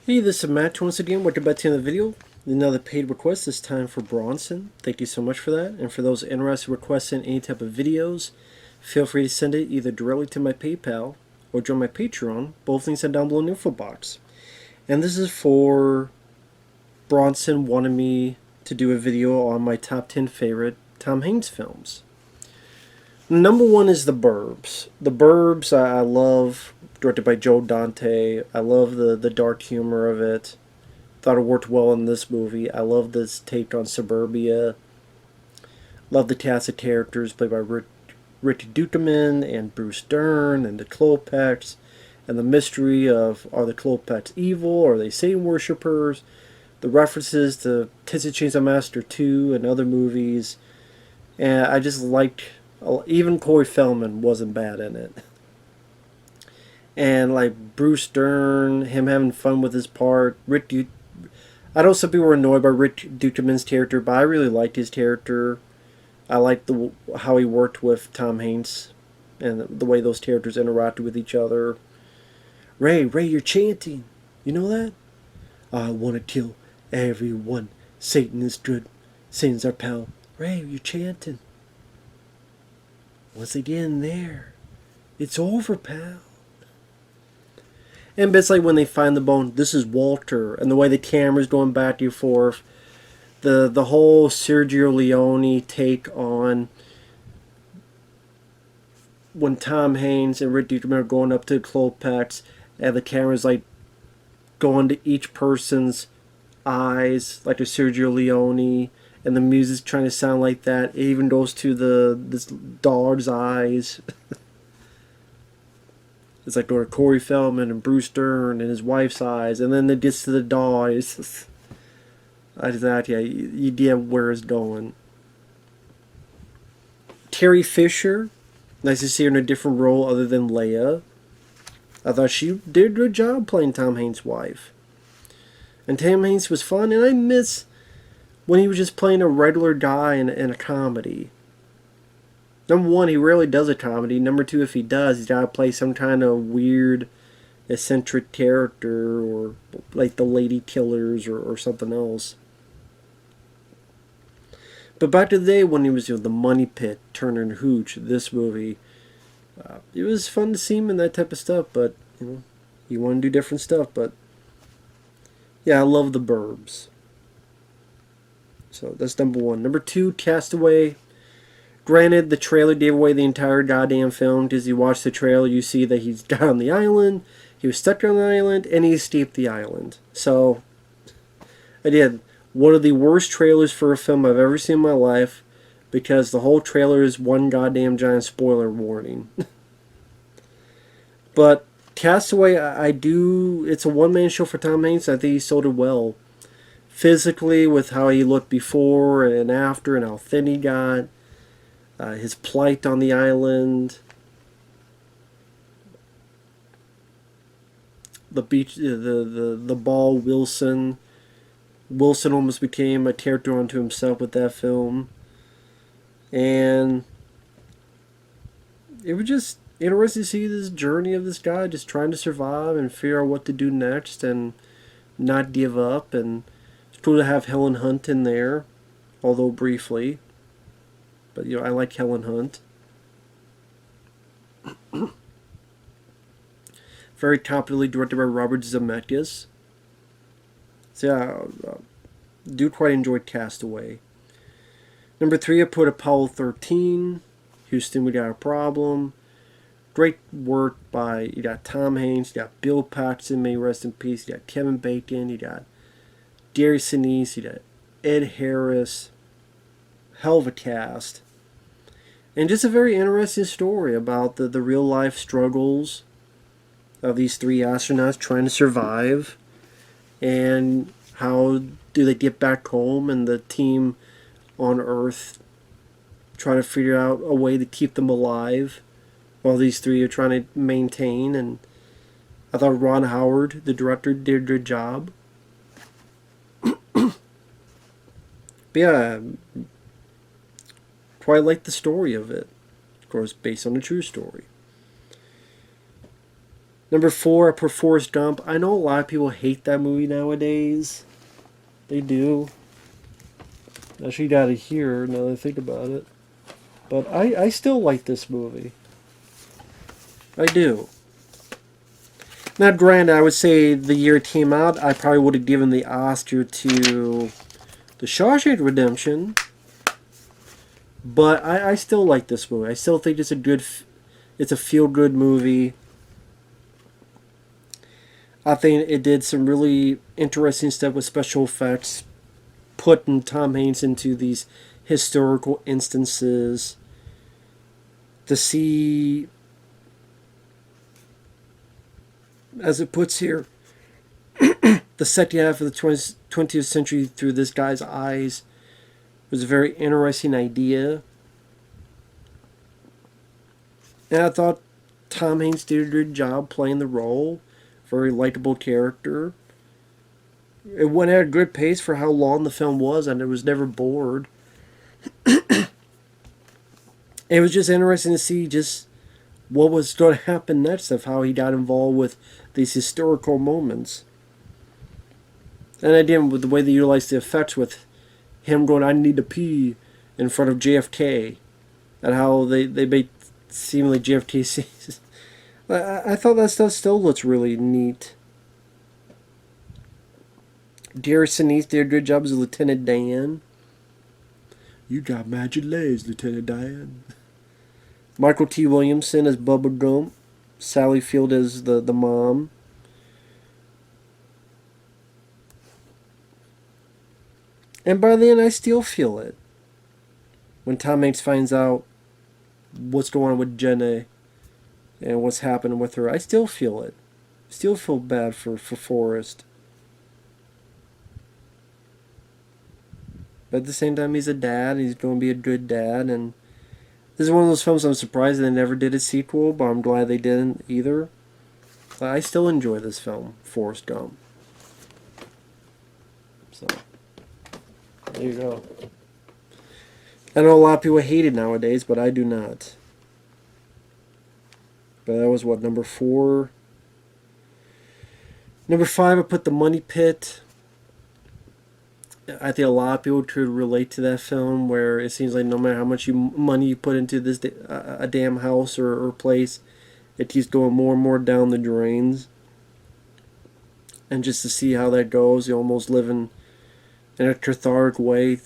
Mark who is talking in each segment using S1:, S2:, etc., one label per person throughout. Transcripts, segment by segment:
S1: Hey, this is Matt once again. Welcome back to the video. Another paid request, this time for Bronson. Thank you so much for that. And for those interested in requesting any type of videos, feel free to send it either directly to my PayPal or join my Patreon. Both links are down below in the info box. And this is for Bronson wanted me to do a video on my top 10 favorite Tom Hanks films. Number one is The Burbs. The Burbs I love, directed by Joe Dante. I love the dark humor of it. Thought it worked well in this movie. I love this take on suburbia. Love the cast of characters played by Ricky Dukeman and Bruce Dern and the Klopeks. And the mystery of, are the Klopeks evil? Or are they Satan worshippers? The references to Texas Chainsaw Massacre 2 and other movies. And I just liked, even Corey Feldman wasn't bad in it. And like Bruce Dern, him having fun with his part. I know some people were annoyed by Rick Dukeman's character, but I really liked his character. I liked how he worked with Tom Hanks and the way those characters interacted with each other. Ray, you're chanting. You know that? I want to kill everyone. Satan is good. Satan's our pal. Ray, you're chanting. Once they get in there, it's over, pal. And it's like when they find the bone, this is Walter, and the way the camera's going back and forth. The whole Sergio Leone take on when Tom Hanks and Rick Dukeman are going up to the Klopeks, and the camera's like going to each person's eyes, like a Sergio Leone, and the music's trying to sound like that. It even goes to this dog's eyes. It's like going to Corey Feldman and Bruce Dern and his wife's eyes, and then it gets to the dog. It's just, yeah, you get where it's going. Carrie Fisher, nice to see her in a different role other than Leia. I thought she did a good job playing Tom Hanks' wife. And Tom Hanks was fun, and I miss when he was just playing a regular guy in a comedy. Number one, he rarely does a comedy. Number two, if he does, he's got to play some kind of weird, eccentric character, or like the Lady Killers, or something else. But back to the day when he was the Money Pit, Turner and Hooch, this movie, it was fun to see him in that type of stuff. But you want to do different stuff. But yeah, I love The Burbs. So that's number one. Number two, Castaway. Granted, the trailer gave away the entire goddamn film, because you watch the trailer, you see that he's down on the island, he was stuck on the island, and he escaped the island. So, again, one of the worst trailers for a film I've ever seen in my life, because the whole trailer is one goddamn giant spoiler warning. But Castaway, it's a one-man show for Tom Hanks. I think he sold it well. Physically, with how he looked before and after, and how thin he got. His plight on the island, the beach, the ball Wilson. Wilson almost became a character unto himself with that film, and it was just interesting to see this journey of this guy just trying to survive and figure out what to do next and not give up. And it's cool to have Helen Hunt in there, although briefly. But, I like Helen Hunt. Very competently directed by Robert Zemeckis. So, yeah, do quite enjoy Castaway. Number three, I put Apollo 13. Houston, we got a problem. Great work by, you got Tom Hanks, you got Bill Paxton, may rest in peace. You got Kevin Bacon, you got Gary Sinise, you got Ed Harris. Hell of a cast. And just a very interesting story about the real life struggles of these three astronauts trying to survive, and how do they get back home, and the team on Earth try to figure out a way to keep them alive while these three are trying to maintain. And I thought Ron Howard, the director, did a good job. But yeah, quite like the story of it. Of course, based on a true story. Number 4, I put Forrest Gump. I know a lot of people hate that movie nowadays. They do. Actually, got it here now that I think about it. But I still like this movie. I do. Now, granted, I would say the year it came out, I probably would have given the Oscar to The Shawshank Redemption. But I still like this movie. I still think it's a feel-good movie. I think it did some really interesting stuff with special effects, putting Tom Hanks into these historical instances. To see, as it puts here, the second half of the 20th century through this guy's eyes was a very interesting idea. And I thought Tom Hanks did a good job playing the role. Very likable character. It went at a good pace for how long the film was, and it was never bored. It was just interesting to see just what was going to happen next, of how he got involved with these historical moments. And again, with the way they utilized the effects with him going, "I need to pee," in front of JFK, and how they made seemingly JFK sees. I thought that stuff still looks really neat. Gary Sinise did a good job as Lieutenant Dan. "You got magic legs, Lieutenant Dan." Michael T. Williamson as Bubba Gump. Sally Field as the mom. And by the end, I still feel it. When Tom Hanks finds out what's going on with Jenna and what's happening with her, I still feel it. Still feel bad for Forrest. But at the same time, he's a dad. He's going to be a good dad. And this is one of those films I'm surprised they never did a sequel, but I'm glad they didn't either. But I still enjoy this film, Forrest Gump. So, there you go. I know a lot of people hate it nowadays, but I do not. But that was what, number 4? Number 5, I put The Money Pit. I think a lot of people could relate to that film, where it seems like no matter how much money you put into this a damn house or place, it keeps going more and more down the drains. And just to see how that goes, you almost live in a cathartic way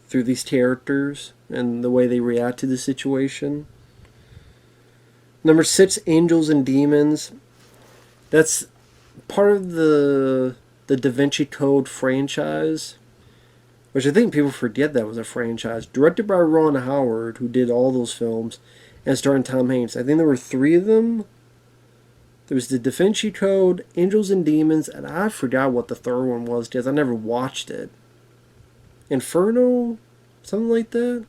S1: through these characters and the way they react to the situation. Number 6, Angels and Demons. That's part of the Da Vinci Code franchise, which I think people forget that was a franchise. Directed by Ron Howard, who did all those films, and starring Tom Hanks. I think there were 3 of them. There was the Da Vinci Code, Angels and Demons, and I forgot what the third one was because I never watched it. Inferno? Something like that?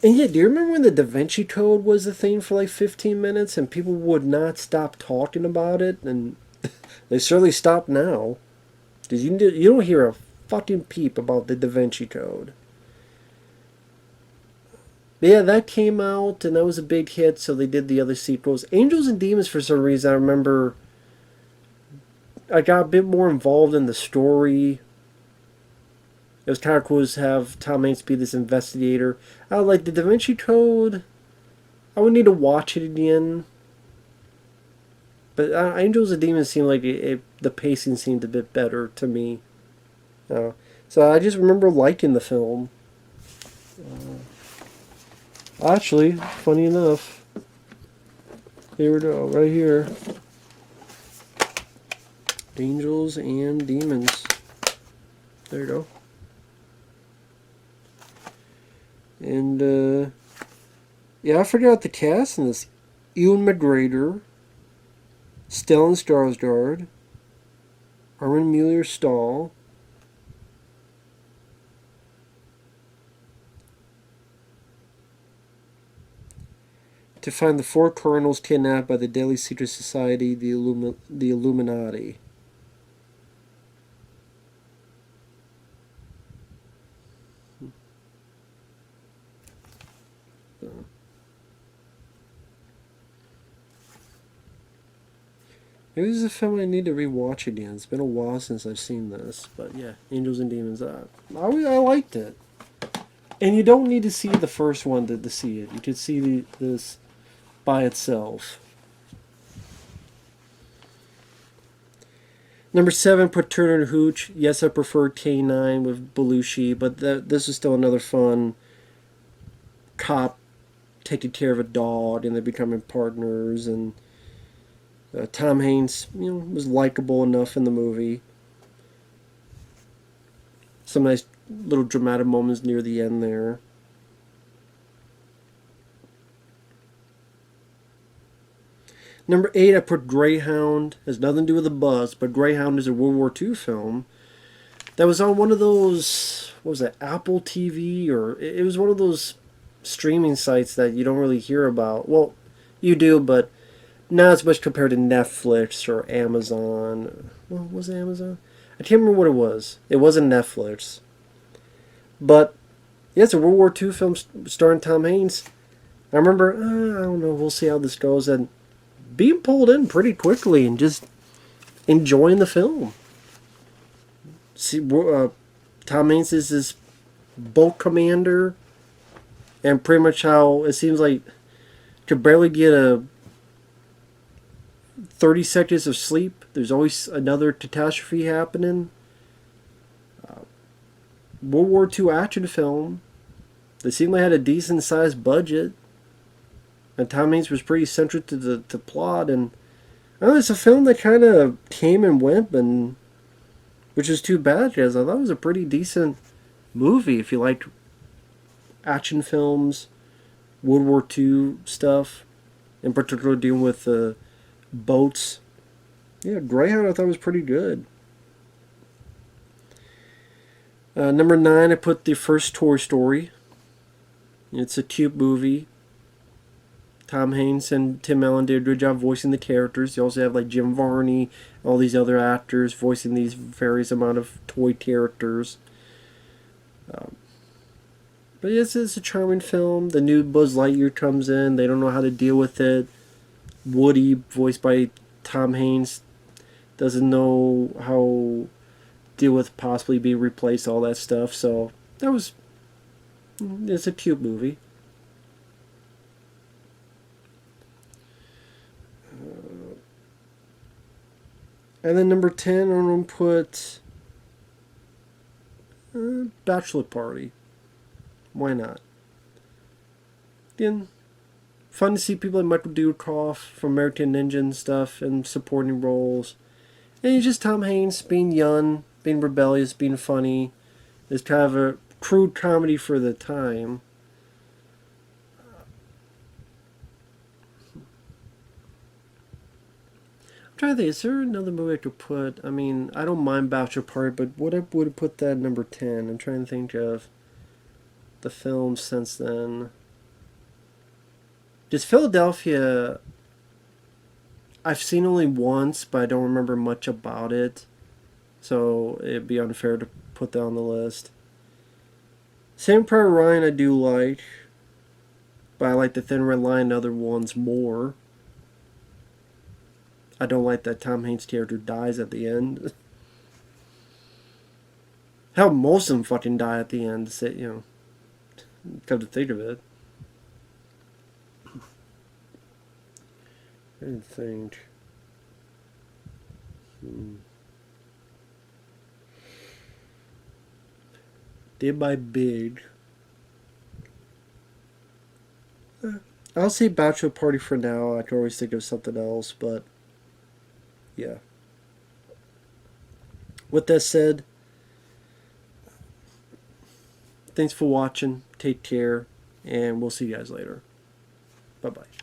S1: And yeah, do you remember when the Da Vinci Code was a thing for like 15 minutes and people would not stop talking about it? And they certainly stopped now. Because you don't hear a fucking peep about the Da Vinci Code. But yeah, that came out and that was a big hit, so they did the other sequels. Angels and Demons, for some reason, I remember I got a bit more involved in the story. It was kind of cool to have Tom Hanks be this investigator. I like the Da Vinci Code. I would need to watch it again. But Angels and Demons seemed like the pacing seemed a bit better to me. So I just remember liking the film. Actually, funny enough, here we go, right here. Angels and Demons. There you go. And, yeah, I forgot the cast in this. Ewan McGregor, Stellan Skarsgård, Armin Mueller-Stahl, to find the 4 colonels kidnapped by the deadly secret society, the Illuminati. Maybe this is a film I need to rewatch again. It's been a while since I've seen this, but yeah, Angels and Demons. I liked it, and you don't need to see the first one to see it. You could see this by itself. Number 7, put Turner and Hooch. Yes, I prefer K9 with Belushi, but this is still another fun cop taking care of a dog, and they're becoming partners. And Tom Hanks, was likable enough in the movie. Some nice little dramatic moments near the end there. Number 8, I put Greyhound. Has nothing to do with the bus, but Greyhound is a World War II film that was on one of those, what was that, Apple TV, or it was one of those streaming sites that you don't really hear about. Well, you do, but not as much compared to Netflix or Amazon. Well, was it Amazon? I can't remember what it was. It wasn't Netflix. But, yeah, it's a World War II film starring Tom Hanks. I remember, I don't know, we'll see how this goes, and being pulled in pretty quickly and just enjoying the film. See, Tom Hanks is this boat commander, and pretty much how it seems like could barely get a 30 seconds of sleep. There's always another catastrophe happening. World War II action film. They seemed like had a decent sized budget. And Tom Hanks was pretty central to the plot, and it's a film that kind of came and went, and which is too bad because I thought it was a pretty decent movie if you liked action films, World War II stuff, in particular dealing with boats. Yeah, Greyhound I thought was pretty good. Number 9, I put the first Toy Story. It's a cute movie. Tom Hanks and Tim Allen did a good job voicing the characters. You also have like Jim Varney, all these other actors voicing these various amount of toy characters. But yes, it's a charming film. The new Buzz Lightyear comes in. They don't know how to deal with it. Woody, voiced by Tom Hanks, doesn't know how deal with possibly being replaced, all that stuff. So it's a cute movie. And then number 10, I'm going to put Bachelor Party. Why not? Again, fun to see people like Michael Dudikoff from American Ninja and stuff in supporting roles. And it's just Tom Hanks being young, being rebellious, being funny. It's kind of a crude comedy for the time. I'm trying to think, is there another movie I could put? I mean, I don't mind Bachelor Party, but what I would have put that at number 10? I'm trying to think of the films since then. Just Philadelphia, I've seen only once, but I don't remember much about it. So it'd be unfair to put that on the list. Saving Private Ryan I do like, but I like the Thin Red Line and other ones more. I don't like that Tom Hanks character dies at the end. Hell, most of them fucking die at the end. Come to think of it. I think. Did by Big. I'll say Bachelor Party for now. I can always think of something else, but yeah. With that said, thanks for watching. Take care, and we'll see you guys later. Bye-bye.